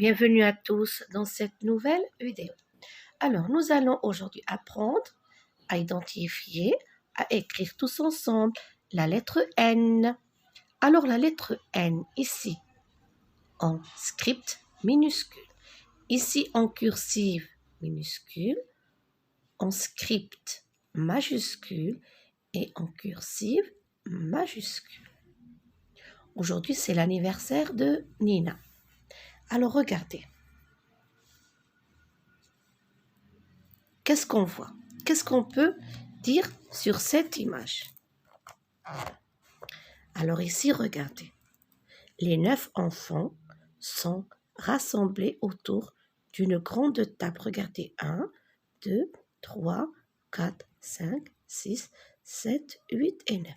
Bienvenue à tous dans cette nouvelle vidéo. Alors, nous allons aujourd'hui apprendre à identifier, à écrire tous ensemble la lettre N. Alors, la lettre N, ici, en script minuscule, ici en cursive minuscule, en script majuscule et en cursive majuscule. Aujourd'hui, c'est l'anniversaire de Nina. Alors, regardez. Qu'est-ce qu'on voit? Qu'est-ce qu'on peut dire sur cette image? Alors ici, regardez. Les 9 enfants sont rassemblés autour d'une grande table. Regardez, 1, 2, 3, 4, 5, 6, 7, 8 et 9.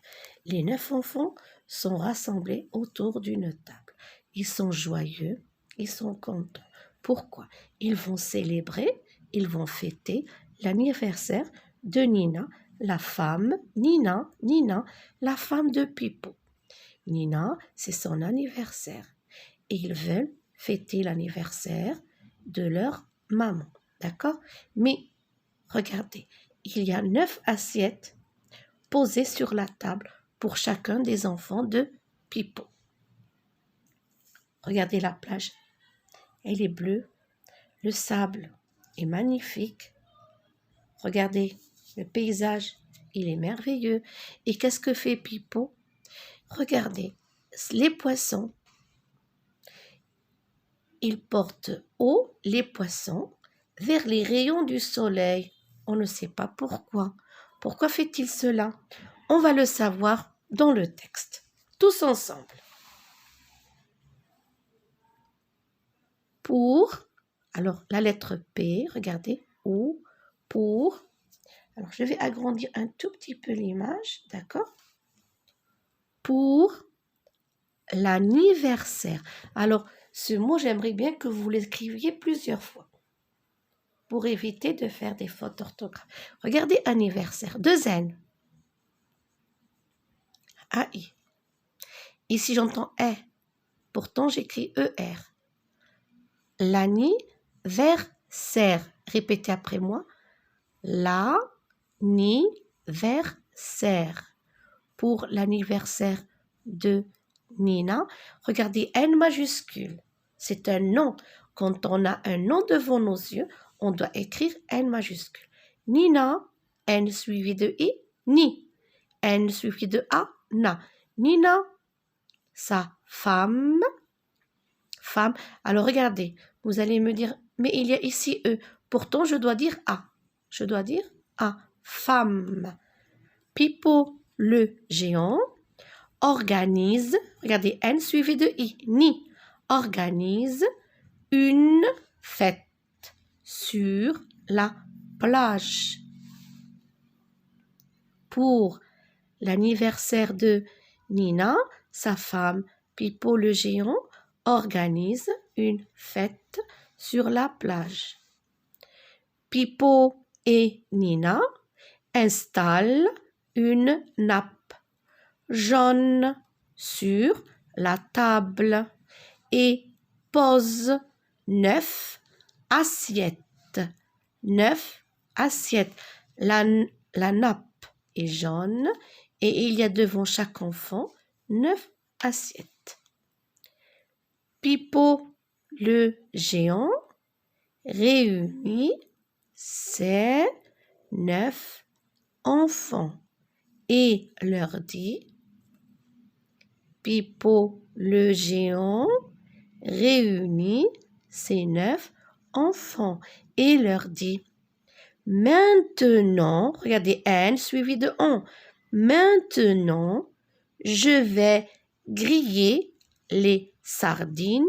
Les 9 enfants sont rassemblés autour d'une table. Ils sont joyeux, ils sont contents. Pourquoi? Ils vont célébrer, ils vont fêter l'anniversaire de Nina, la femme, Nina, la femme de Pipo. Nina, c'est son anniversaire. Et ils veulent fêter l'anniversaire de leur maman. D'accord? Mais, regardez, il y a 9 assiettes posées sur la table pour chacun des enfants de Pipo. Regardez la plage. Elle est bleue. Le sable est magnifique. Regardez, le paysage, il est merveilleux. Et qu'est-ce que fait Pipo? Regardez, les poissons. Il porte haut les poissons vers les rayons du soleil. On ne sait pas pourquoi. Pourquoi fait-il cela? On va le savoir dans le texte. Tous ensemble. Pour, alors la lettre P, regardez, ou, pour. Alors je vais agrandir un tout petit peu l'image, d'accord? Pour l'anniversaire. Alors, ce mot, j'aimerais bien que vous l'écriviez plusieurs fois pour éviter de faire des fautes d'orthographe. Regardez anniversaire, 2 N. A-I. Ici, j'entends E. Pourtant, j'écris ER. L'anniversaire. Répétez après moi. L'anniversaire. Pour l'anniversaire de Nina. Regardez, N majuscule. C'est un nom. Quand on a un nom devant nos yeux, on doit écrire N majuscule. Nina, N suivi de I, Ni. N suivi de A, Na. Nina, sa femme. Femme. Alors regardez, vous allez me dire, mais il y a ici E. Pourtant, je dois dire A. Je dois dire A. Femme. Pipo, le géant, organise, regardez, N suivi de I, Ni, organise une fête sur la plage. Pour l'anniversaire de Nina, sa femme, Pipo le géant, organise une fête sur la plage. Pipo et Nina installent une nappe jaune sur la table et pose 9 assiettes. 9 assiettes. La nappe est jaune et il y a devant chaque enfant 9 assiettes. Pipo le géant réunit ses 9 enfants et leur dit: Pipo le géant réunit ses 9 enfants et leur dit: maintenant, regardez N suivi de on. Maintenant, je vais griller les sardines.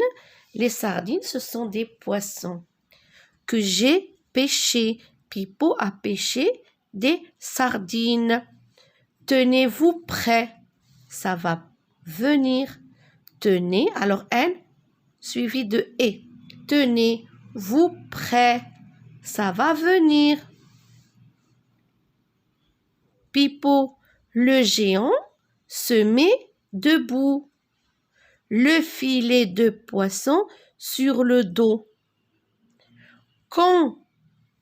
Les sardines, ce sont des poissons que j'ai pêchés. Pipo a pêché des sardines. Tenez-vous prêts. Ça va venir. Tenez, alors N suivi de E. Tenez-vous prêts. Ça va venir. Pipo, le géant, se met debout. Le filet de poisson sur le dos. Quand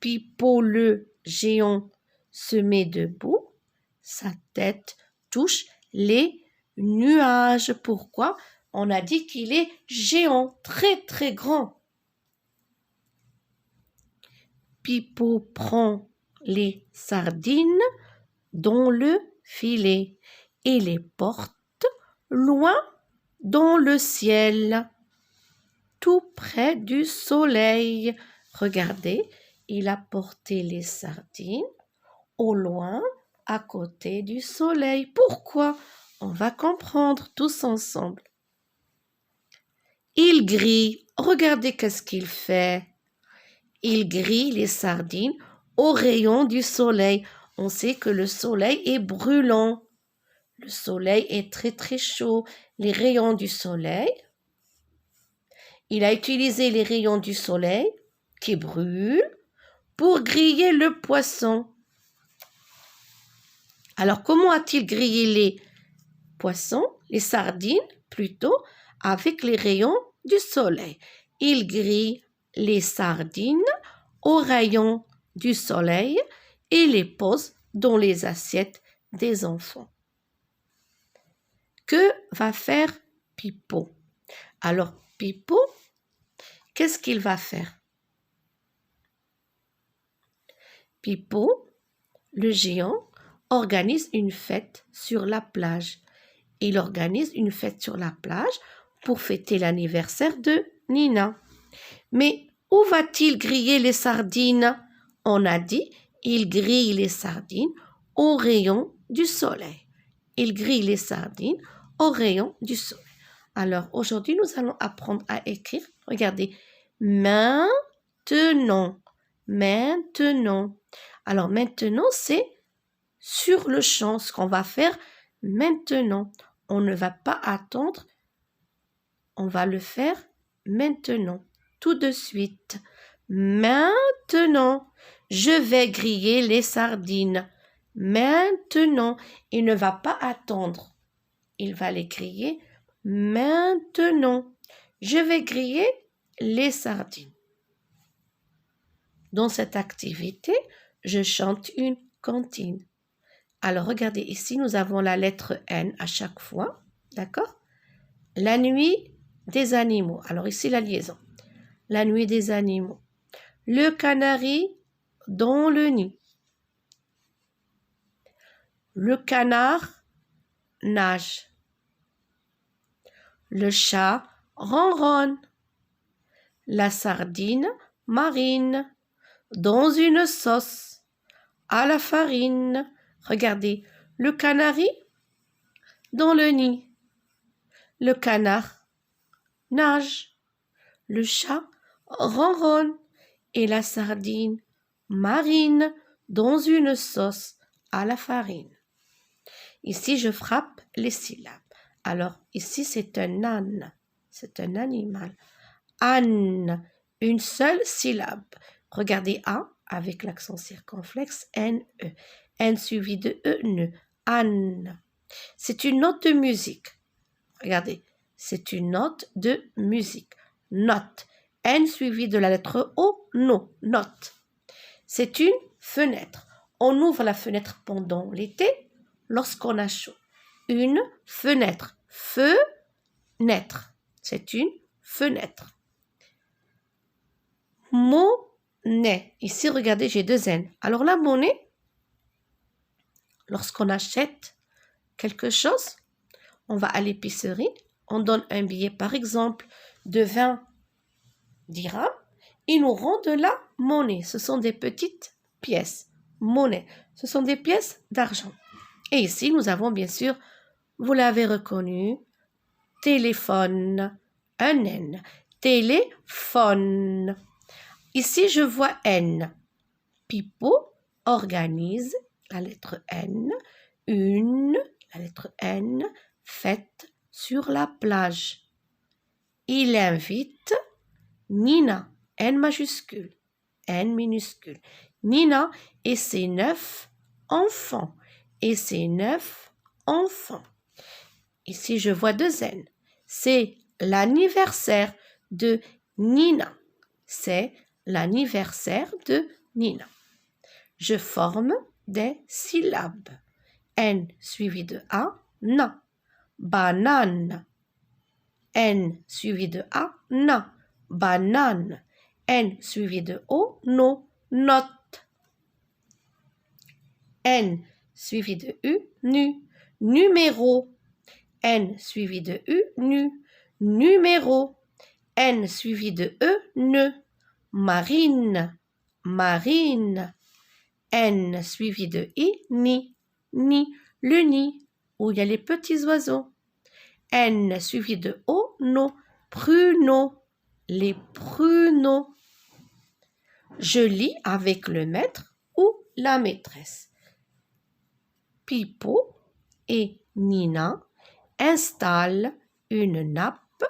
Pipo le géant se met debout, sa tête touche les nuages. Pourquoi? On a dit qu'il est géant, très très grand. Pipo prend les sardines dans le filet et les porte loin dans le ciel, tout près du soleil. Regardez, il a porté les sardines au loin, à côté du soleil. Pourquoi? On va comprendre tous ensemble. Il grille. Regardez qu'est-ce qu'il fait. Il grille les sardines au rayon du soleil. On sait que le soleil est brûlant. Le soleil est très très chaud. Les rayons du soleil, il a utilisé les rayons du soleil qui brûlent pour griller le poisson. Alors, comment a-t-il grillé les poissons, les sardines plutôt, avec les rayons du soleil? Il grille les sardines aux rayons du soleil et les pose dans les assiettes des enfants. Que va faire Pipo? Alors, Pipo, qu'est-ce qu'il va faire? Pipo, le géant, organise une fête sur la plage. Il organise une fête sur la plage pour fêter l'anniversaire de Nina. Mais où va-t-il griller les sardines? On a dit, il grille les sardines au rayon du soleil. Il grille les sardines au rayon du soleil. Alors, aujourd'hui, nous allons apprendre à écrire. Regardez, maintenant, maintenant. Alors, maintenant, c'est sur le champ, ce qu'on va faire maintenant. On ne va pas attendre, on va le faire maintenant, tout de suite. Maintenant, je vais griller les sardines. Maintenant, il ne va pas attendre, il va les griller maintenant. Je vais griller les sardines. Dans cette activité, je chante une comptine. Alors, regardez, ici, nous avons la lettre N à chaque fois, d'accord? La nuit des animaux. Alors, ici, la liaison. La nuit des animaux. Le canari dans le nid. Le canard nage. Le chat ronronne. La sardine marine dans une sauce à la farine. Regardez, le canari dans le nid. Le canard nage. Le chat ronronne et la sardine marine dans une sauce à la farine. Ici, je frappe les syllabes. Alors, ici, c'est un âne. C'est un animal. Âne, une seule syllabe. Regardez A avec l'accent circonflexe, N-E. N suivi de E, ne. Âne. C'est une note de musique. Regardez, c'est une note de musique. Note. N suivi de la lettre O, no. Note. C'est une fenêtre. On ouvre la fenêtre pendant l'été lorsqu'on a chaud. Une fenêtre. Fenêtre. C'est une fenêtre. Monnaie. Ici, regardez, j'ai deux N. Alors la monnaie, lorsqu'on achète quelque chose, on va à l'épicerie, on donne un billet, par exemple, de 20 dirhams, ils nous rendent de la monnaie. Ce sont des petites pièces. Monnaie. Ce sont des pièces d'argent. Et ici, nous avons bien sûr, vous l'avez reconnu, téléphone. Un N. Téléphone. Ici, je vois N. Pipo organise la lettre N, la lettre N, fête sur la plage. Il invite Nina, N majuscule, N minuscule. Nina et ses 9 enfants. Et ses 9 enfants. Ici, je vois deux N. C'est l'anniversaire de Nina. C'est l'anniversaire de Nina. Je forme des syllabes. N suivi de A, na. Banane. N suivi de A, na. Banane. N suivi de O, no. Note. N suivi de U, nu. Numéro. N suivi de U, nu. Numéro. N suivi de E, ne. Marine. Marine. N suivi de I, ni. Ni. Le nid, où il y a les petits oiseaux. N suivi de O, no. Pruneaux. Les pruneaux. Je lis avec le maître ou la maîtresse. Pipo et Nina installent une nappe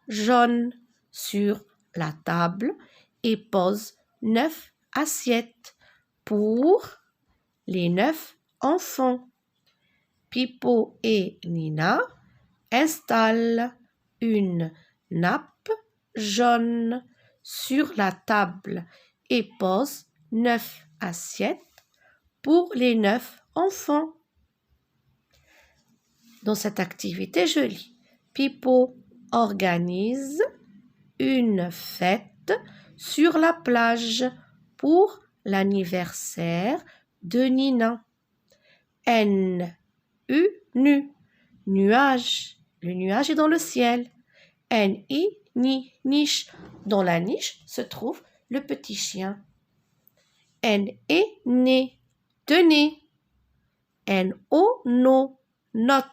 jaune sur la table et posent 9 assiettes pour les 9 enfants. Pipo et Nina installent une nappe jaune sur la table et posent 9 assiettes pour les 9 enfants. Dans cette activité, je lis. Pipo organise une fête sur la plage pour l'anniversaire de Nina. N, U, nu. Nuage. Le nuage est dans le ciel. N, I, ni. Niche. Dans la niche se trouve le petit chien. N, E, né. De nez. N, O, no. Note.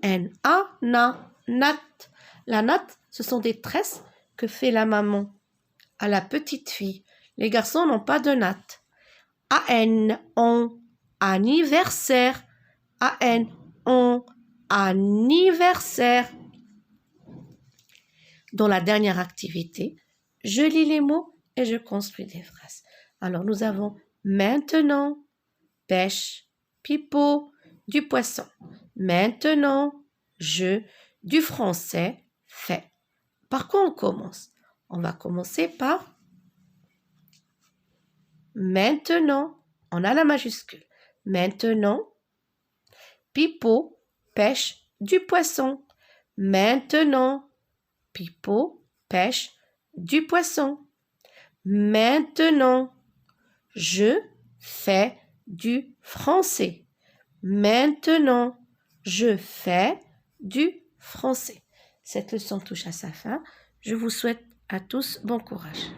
N-A, na, natte. La natte, ce sont des tresses que fait la maman à la petite fille. Les garçons n'ont pas de natte. A-N, on, anniversaire. A-N, on, anniversaire. Dans la dernière activité, je lis les mots et je construis des phrases. Alors, nous avons maintenant, pêche, pipeau, du poisson. Maintenant, je, du français, fait. Par quoi on commence? On va commencer par maintenant. On a la majuscule. Maintenant, pipeau pêche du poisson. Maintenant, pipeau pêche du poisson. Maintenant, je fais du français. Maintenant, je fais du français. Cette leçon touche à sa fin. Je vous souhaite à tous bon courage.